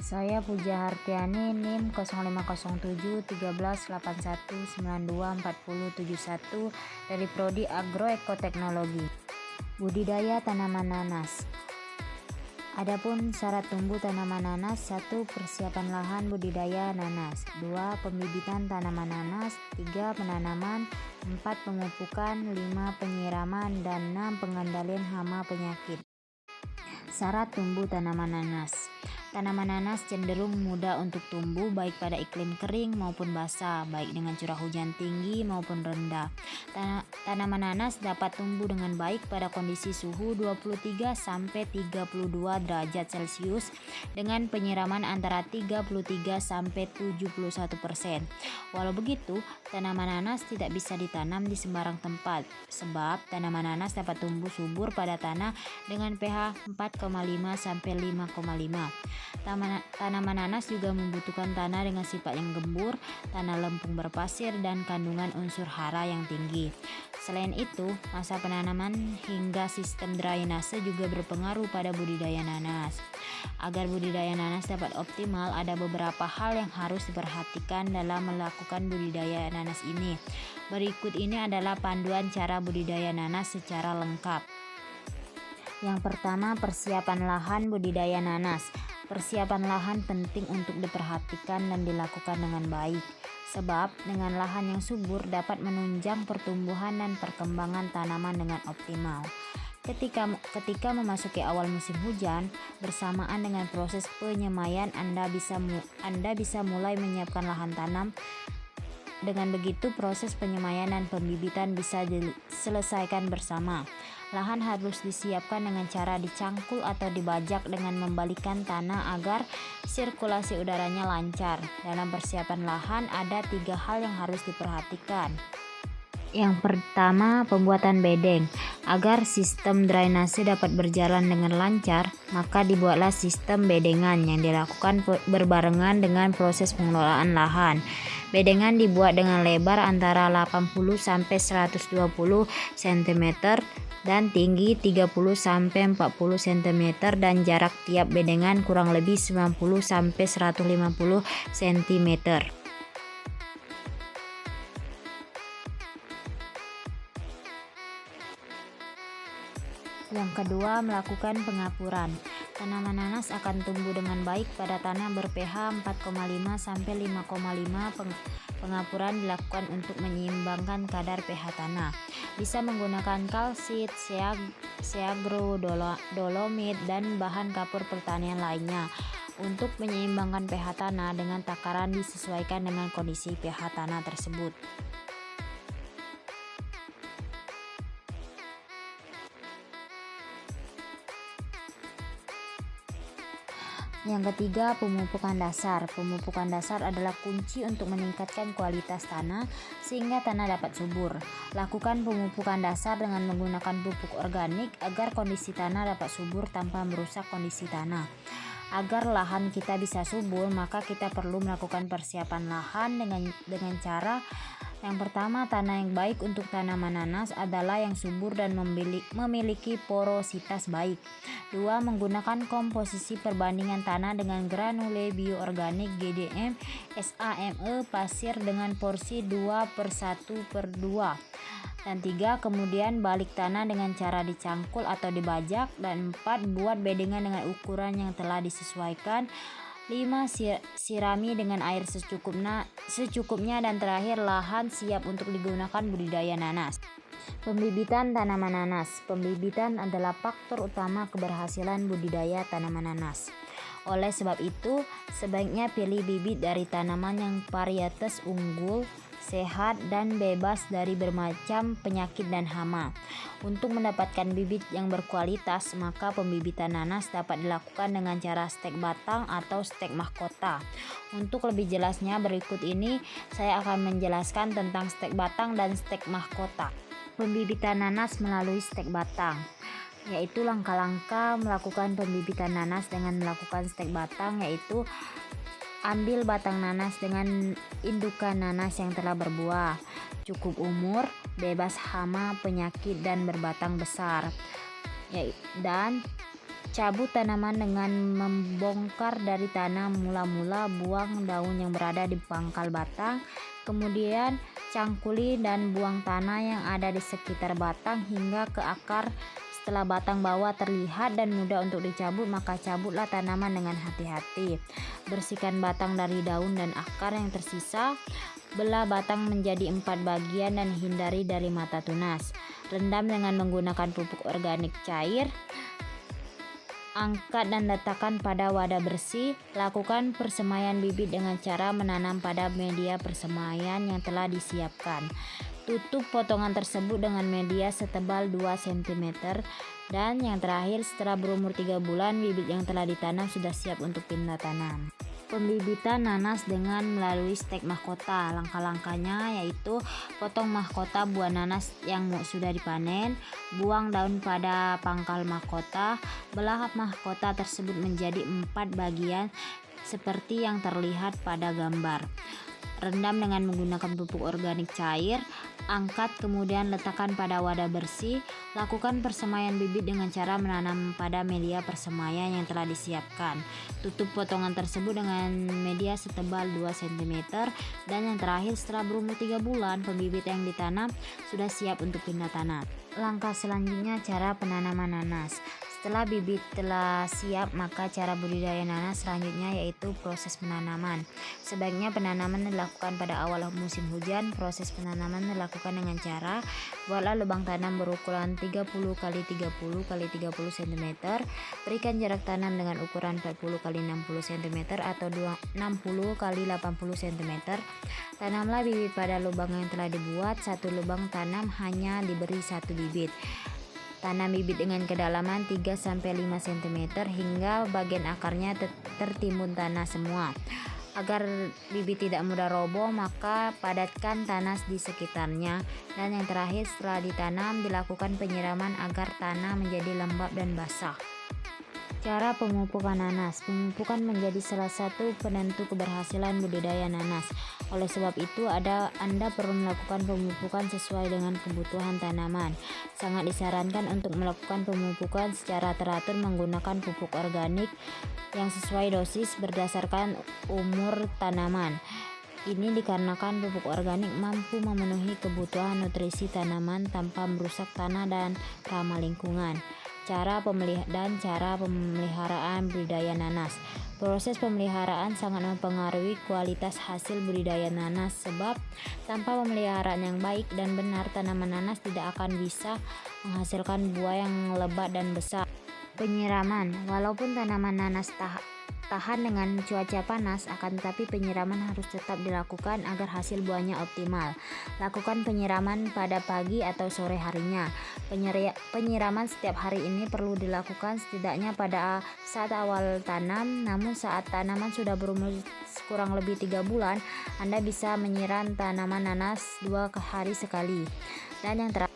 Saya Puja Hartiani, NIM 0507 1381924071 dari Prodi Agroekoteknologi. Budidaya tanaman nanas. Adapun syarat tumbuh tanaman nanas: 1. Persiapan lahan budidaya nanas. 2. Pembibitan tanaman nanas. 3. Penanaman. 4. Pemupukan. 5. Penyiraman. Dan 6. Pengendalian hama penyakit. Syarat tumbuh tanaman nanas. Tanaman nanas cenderung mudah untuk tumbuh baik pada iklim kering maupun basah, baik dengan curah hujan tinggi maupun rendah. Tanaman nanas dapat tumbuh dengan baik pada kondisi suhu 23-32 derajat Celcius dengan penyiraman antara 33-71%. Walau begitu, tanaman nanas tidak bisa ditanam di sembarang tempat, sebab tanaman nanas dapat tumbuh subur pada tanah dengan pH 4,5-5,5. Tanaman nanas juga membutuhkan tanah dengan sifat yang gembur, tanah lempung berpasir, dan kandungan unsur hara yang tinggi. Selain itu, masa penanaman hingga sistem drainase juga berpengaruh pada budidaya nanas. Agar budidaya nanas dapat optimal, ada beberapa hal yang harus diperhatikan dalam melakukan budidaya nanas ini. Berikut ini adalah panduan cara budidaya nanas secara lengkap. Yang pertama, persiapan lahan budidaya nanas. Persiapan lahan penting untuk diperhatikan dan dilakukan dengan baik, sebab dengan lahan yang subur dapat menunjang pertumbuhan dan perkembangan tanaman dengan optimal. Ketika memasuki awal musim hujan, bersamaan dengan proses penyemaian, Anda bisa mulai menyiapkan lahan tanam. Dengan begitu, proses penyemaian dan pembibitan bisa diselesaikan bersama. Lahan harus disiapkan dengan cara dicangkul atau dibajak dengan membalikkan tanah agar sirkulasi udaranya lancar. Dalam persiapan lahan ada 3 hal yang harus diperhatikan. Yang pertama, pembuatan bedeng. Agar sistem drainase dapat berjalan dengan lancar, maka dibuatlah sistem bedengan yang dilakukan berbarengan dengan proses pengelolaan lahan. Bedengan dibuat dengan lebar antara 80-120 cm dan tinggi 30-40 cm dan jarak tiap bedengan kurang lebih 90-150 cm. Yang kedua, melakukan pengapuran. Tanaman nanas akan tumbuh dengan baik pada tanah ber-pH 4,5-5,5. Pengapuran dilakukan untuk menyeimbangkan kadar pH tanah. Bisa menggunakan kalsit, seagro, dolomit, dan bahan kapur pertanian lainnya. Untuk menyeimbangkan pH tanah dengan takaran disesuaikan dengan kondisi pH tanah tersebut. Yang ketiga, pemupukan dasar. Pemupukan dasar adalah kunci untuk meningkatkan kualitas tanah sehingga tanah dapat subur. Lakukan pemupukan dasar dengan menggunakan pupuk organik agar kondisi tanah dapat subur tanpa merusak kondisi tanah. Agar lahan kita bisa subur, maka kita perlu melakukan persiapan lahan dengan cara: yang pertama, tanah yang baik untuk tanaman nanas adalah yang subur dan memiliki porositas baik. 2. Menggunakan komposisi perbandingan tanah dengan granule bioorganik GDM SAME pasir dengan porsi 2/1/2. Dan 3. Kemudian balik tanah dengan cara dicangkul atau dibajak. Dan 4. Buat bedengan dengan ukuran yang telah disesuaikan. 5. Sirami dengan air secukupnya. Dan terakhir, lahan siap untuk digunakan budidaya nanas. Pembibitan tanaman nanas. Pembibitan adalah faktor utama keberhasilan budidaya tanaman nanas. Oleh sebab itu, sebaiknya pilih bibit dari tanaman yang varietas unggul, sehat, dan bebas dari bermacam penyakit dan hama. Untuk mendapatkan bibit yang berkualitas, maka pembibitan nanas dapat dilakukan dengan cara stek batang atau stek mahkota. Untuk lebih jelasnya, berikut ini saya akan menjelaskan tentang stek batang dan stek mahkota. Pembibitan nanas melalui stek batang, yaitu langkah-langkah melakukan pembibitan nanas dengan melakukan stek batang, yaitu ambil batang nanas dengan indukan nanas yang telah berbuah, cukup umur, bebas hama, penyakit, dan berbatang besar. Dan Cabut tanaman dengan membongkar dari tanah mula-mula, buang daun yang berada di pangkal batang, kemudian cangkuli dan buang tanah yang ada di sekitar batang hingga ke akar. Setelah batang bawah terlihat dan mudah untuk dicabut, maka cabutlah tanaman dengan hati-hati. Bersihkan batang dari daun dan akar yang tersisa. Belah batang menjadi 4 bagian dan hindari dari mata tunas. Rendam dengan menggunakan pupuk organik cair. Angkat dan letakkan pada wadah bersih. Lakukan persemaian bibit dengan cara menanam pada media persemaian yang telah disiapkan. Tutup potongan tersebut dengan media setebal 2 cm. Dan yang terakhir, setelah berumur 3 bulan, bibit yang telah ditanam sudah siap untuk pindah tanam. Pembibitan nanas dengan melalui stek mahkota. Langkah-langkahnya yaitu potong mahkota buah nanas yang sudah dipanen, buang daun pada pangkal mahkota, belah mahkota tersebut menjadi 4 bagian seperti yang terlihat pada gambar. Rendam dengan menggunakan pupuk organik cair. Angkat kemudian letakkan pada wadah bersih. Lakukan persemaian bibit dengan cara menanam pada media persemaian yang telah disiapkan. Tutup potongan tersebut dengan media setebal 2 cm. Dan yang terakhir, setelah berumur 3 bulan, pembibit yang ditanam sudah siap untuk pindah tanam. Langkah selanjutnya, cara penanaman nanas. Setelah bibit telah siap, maka cara budidaya nanas selanjutnya yaitu proses penanaman. Sebaiknya penanaman dilakukan pada awal musim hujan. Proses penanaman dilakukan dengan cara buatlah lubang tanam berukuran 30 x 30 x 30 cm. Berikan jarak tanam dengan ukuran 40 x 60 cm atau 60 x 80 cm. Tanamlah bibit pada lubang yang telah dibuat. Satu lubang tanam hanya diberi 1 bibit. Tanam bibit dengan kedalaman 3-5 cm hingga bagian akarnya tertimbun tanah semua. Agar bibit tidak mudah roboh, maka padatkan tanah di sekitarnya. Dan yang terakhir, setelah ditanam, dilakukan penyiraman agar tanah menjadi lembab dan basah. Cara pemupukan nanas. Pemupukan menjadi salah satu penentu keberhasilan budidaya nanas. Oleh sebab itu, Anda perlu melakukan pemupukan sesuai dengan kebutuhan tanaman. Sangat disarankan untuk melakukan pemupukan secara teratur menggunakan pupuk organik yang sesuai dosis berdasarkan umur tanaman. Ini dikarenakan pupuk organik mampu memenuhi kebutuhan nutrisi tanaman tanpa merusak tanah dan ramah lingkungan. Cara pemeliharaan budidaya nanas. Proses pemeliharaan sangat mempengaruhi kualitas hasil budidaya nanas, sebab tanpa pemeliharaan yang baik dan benar, tanaman nanas tidak akan bisa menghasilkan buah yang lebat dan besar. Penyiraman. Walaupun tanaman nanas tahan dengan cuaca panas, akan tetapi penyiraman harus tetap dilakukan agar hasil buahnya optimal. Lakukan penyiraman pada pagi atau sore harinya. Penyiraman setiap hari ini perlu dilakukan setidaknya pada saat awal tanam. Namun saat tanaman sudah berumur kurang lebih 3 bulan, Anda bisa menyiram tanaman nanas 2 hari sekali. Dan yang terakhir,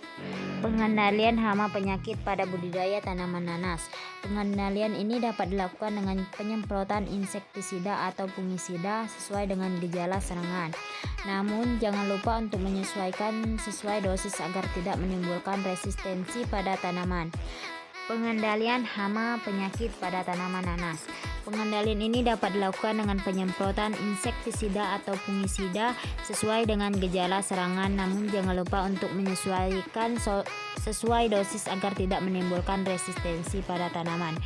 pengendalian hama penyakit pada budidaya tanaman nanas. Pengendalian ini dapat dilakukan dengan penyemprotan insektisida atau fungisida sesuai dengan gejala serangan. Namun jangan lupa untuk menyesuaikan sesuai dosis agar tidak menimbulkan resistensi pada tanaman. Pengendalian hama penyakit pada tanaman nanas. Pengendalian ini dapat dilakukan dengan penyemprotan insektisida atau fungisida sesuai dengan gejala serangan, namun jangan lupa untuk menyesuaikan sesuai dosis agar tidak menimbulkan resistensi pada tanaman.